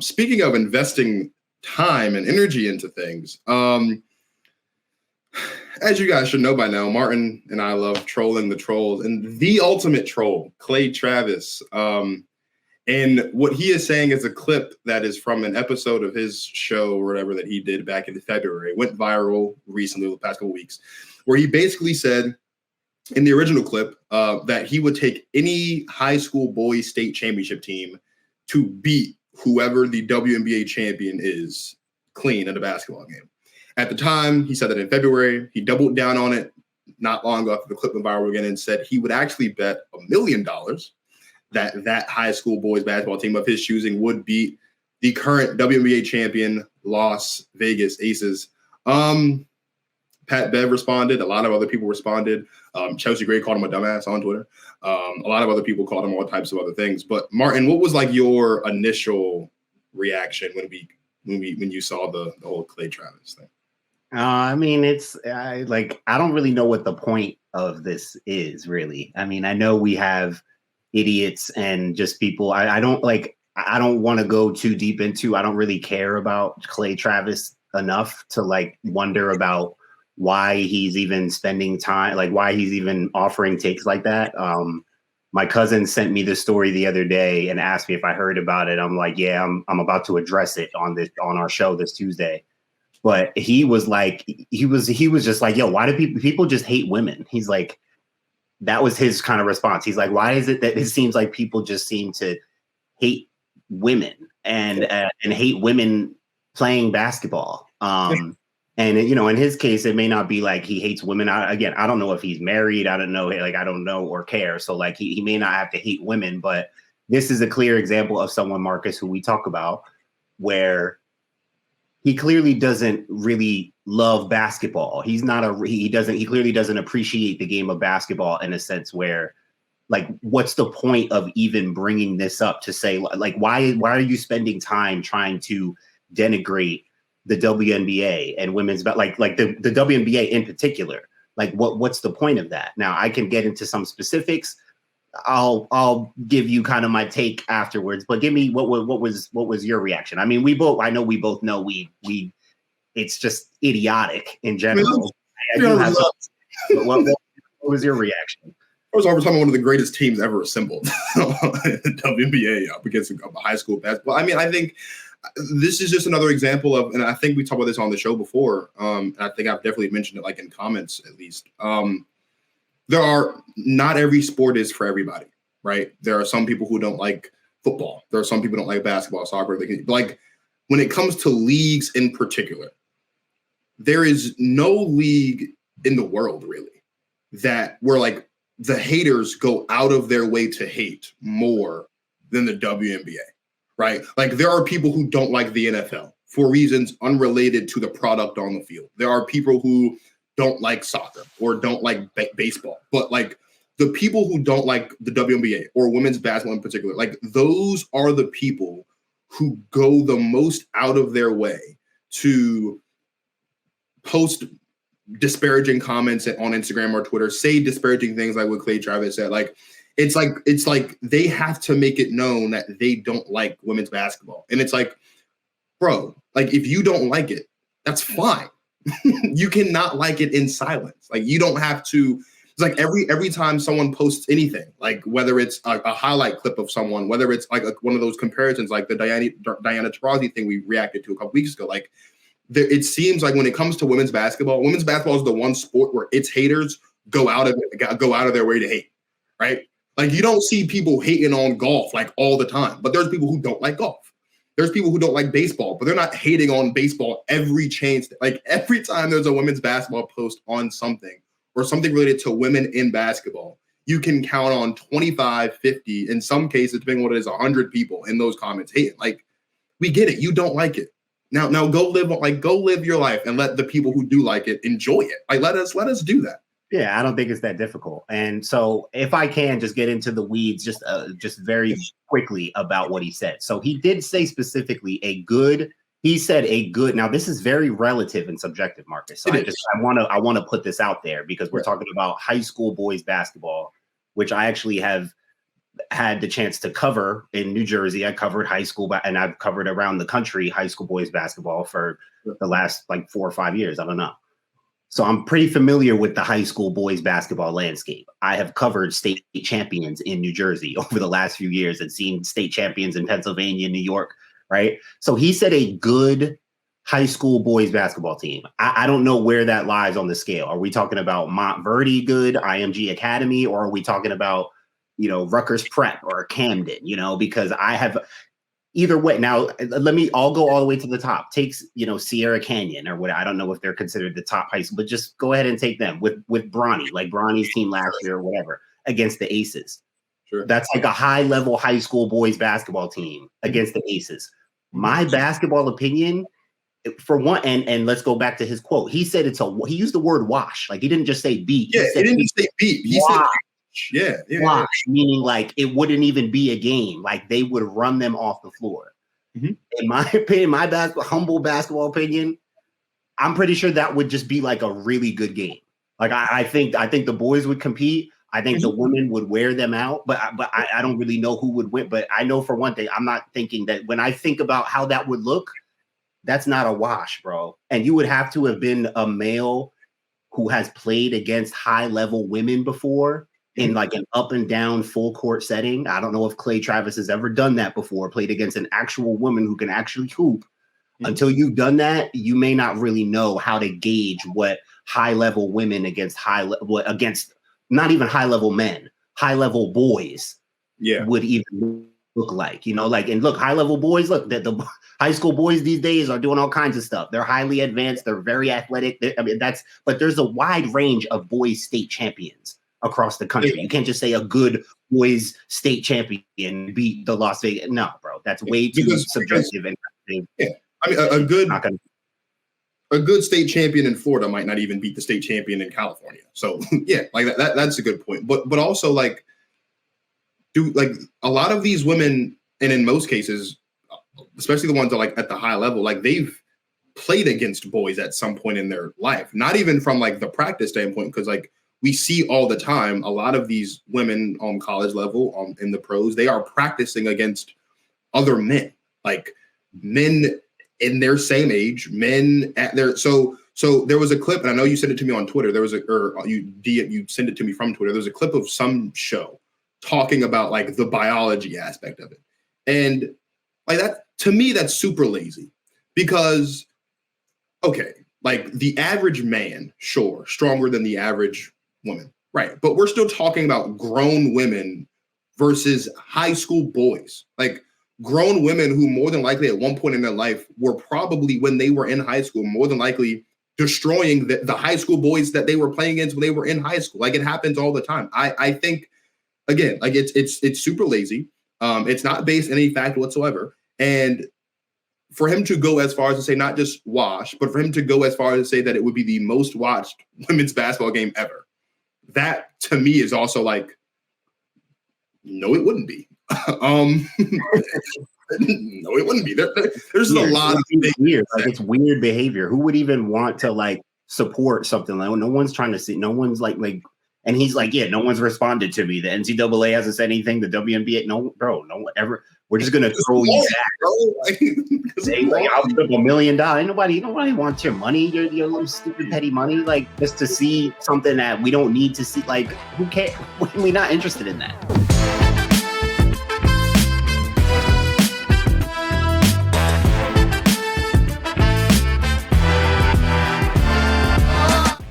Speaking of investing time and energy into things, as you guys should know by now, Martin and I love trolling the trolls, and the ultimate troll, Clay Travis. And what he is saying is a clip that is from an episode of his show or whatever that he did back in February. It went viral recently, the past couple weeks, where he basically said in the original clip that he would take any high school boys state championship team to beat whoever the WNBA champion is clean at a basketball game. At the time, he said that in February. He doubled down on it not long after the clip went viral again and said he would actually bet $1 million that high school boys basketball team of his choosing would beat the current WNBA champion Las Vegas Aces. Pat Bev responded. A lot of other people responded. Chelsea Gray called him a dumbass on Twitter. A lot of other people called him all types of other things. But Martin, what was like your initial reaction when you saw the whole Clay Travis thing? I mean, it's I don't really know what the point of this is, really. I mean, I know we have idiots and just people. I don't want to go too deep into. I don't really care about Clay Travis enough to like wonder about why he's even spending time, like why he's even offering takes like that. My cousin sent me this story the other day and asked me if I heard about it. I'm like, yeah, I'm about to address it on our show this Tuesday. But he was just like, yo, why do people just hate women? He's like, that was his kind of response. He's like, why is it that it seems like people just seem to hate women and hate women playing basketball? And you know, in his case, it may not be like he hates women. I don't know if he's married. I don't know. I don't know or care. So like he may not have to hate women, but this is a clear example of someone, Marcus, who we talk about, where he clearly doesn't really love basketball. He clearly doesn't appreciate the game of basketball in a sense where, like, what's the point of even bringing this up to say, like, why are you spending time trying to denigrate the WNBA and women's, like the WNBA in particular? Like, what's the point of that? Now, I can get into some specifics. I'll give you kind of my take afterwards, but give me what was your reaction? I mean, we both know we it's just idiotic in general. What was your reaction? First of all, we're talking about one of the greatest teams ever assembled, the WNBA up against a high school basketball. I mean, I think this is just another example of, and I think we talked about this on the show before. And I think I've definitely mentioned it, like in comments at least. Not every sport is for everybody, right? There are some people who don't like football. There are some people who don't like basketball, soccer. Like when it comes to leagues in particular, there is no league in the world really that where like the haters go out of their way to hate more than the WNBA, right? Like there are people who don't like the NFL for reasons unrelated to the product on the field. There are people who don't like soccer or don't like baseball, but like the people who don't like the WNBA or women's basketball in particular, like those are the people who go the most out of their way to post disparaging comments on Instagram or Twitter, say disparaging things like what Clay Travis said. Like it's like they have to make it known that they don't like women's basketball. And it's like, bro, like if you don't like it, that's fine. You cannot like it in silence. Like you don't have to. It's like every time someone posts anything, like whether it's a highlight clip of someone, whether it's like one of those comparisons, like the Diana Taurasi thing we reacted to a couple weeks ago. Like it seems like when it comes to women's basketball is the one sport where its haters go out of their way to hate, right? Like you don't see people hating on golf like all the time, but there's people who don't like golf. There's people who don't like baseball, but they're not hating on baseball every change. Like every time there's a women's basketball post on something or something related to women in basketball, you can count on 25, 50, in some cases, depending on what it is, 100 people in those comments hating. Like, we get it. You don't like it. Now go live your life and let the people who do like it enjoy it. Like, let us do that. Yeah, I don't think it's that difficult. And so if I can just get into the weeds just very quickly about what he said. So he did say specifically now this is very relative and subjective, Marcus. So I want to put this out there because we're talking about high school boys basketball, which I actually have had the chance to cover in New Jersey. I covered high school, and I've covered around the country high school boys basketball for the last like 4 or 5 years. I don't know. So I'm pretty familiar with the high school boys basketball landscape. I have covered state champions in New Jersey over the last few years and seen state champions in Pennsylvania, New York, right? So he said a good high school boys basketball team. I don't know where that lies on the scale. Are we talking about Montverde good, IMG Academy, or are we talking about, Rutgers Prep or Camden, because I have either way. Now, I'll go all the way to the top. Takes, Sierra Canyon or what. I don't know if they're considered the top high school, but just go ahead and take them with Bronny, like Bronny's team last year or whatever, against the Aces. Sure. That's like a high level high school boys basketball team against the Aces. My basketball opinion, for one, and let's go back to his quote. He said he used the word wash. Like he didn't just say beat. Yeah, he didn't say beat. He said wash, meaning like it wouldn't even be a game. Like they would run them off the floor. Mm-hmm. In my opinion, humble basketball opinion, I'm pretty sure that would just be like a really good game. Like I think the boys would compete. I think the women would wear them out, but I don't really know who would win. But I know for one thing, I'm not thinking that when I think about how that would look, that's not a wash, bro. And you would have to have been a male who has played against high level women before in like an up and down full court setting. I don't know if Clay Travis has ever done that before, played against an actual woman who can actually hoop. Until you've done that, you may not really know how to gauge what high level women against against not even high level men, high level boys would even look like, and look, high level boys, look, the high school boys these days are doing all kinds of stuff. They're highly advanced. They're very athletic. But there's a wide range of boys state champions across the country. You can't just say a good boys state champion beat the Las Vegas. No, bro, that's way too subjective. Yeah, I mean, a good state champion in Florida might not even beat the state champion in California. So yeah, like that's a good point. But also like a lot of these women, and in most cases, especially the ones that like at the high level, like they've played against boys at some point in their life. Not even from like the practice standpoint, because like we see all the time, a lot of these women on college level, in the pros, they are practicing against other men, like men in their same age, men at their so there was a clip, and I know you sent it to me on Twitter. You sent it to me from Twitter. There's a clip of some show talking about like the biology aspect of it, and like that to me, that's super lazy because okay, like the average man, sure, stronger than the average woman, right? But we're still talking about grown women versus high school boys, like grown women who more than likely at one point in their life were probably, when they were in high school, more than likely destroying the high school boys that they were playing against when they were in high school. Like it happens all the time. I think, again, like it's super lazy. It's not based in any fact whatsoever. And for him to go as far as to say not just wash, but for him to go as far as to say that it would be the most watched women's basketball game ever, that to me is also like, no, it wouldn't be. No, it wouldn't be. There's a lot of things. Weird. Like it's weird behavior. Who would even want to like support something like? No one's trying to see. No one's like. And he's like, yeah, no one's responded to me. The NCAA hasn't said anything. The WNBA, no, bro, no one ever. We're just gonna throw you back. I'll put up $1 million. Nobody wants your money. Your little stupid petty money. Like just to see something that we don't need to see. Like who cares? We're not interested in that.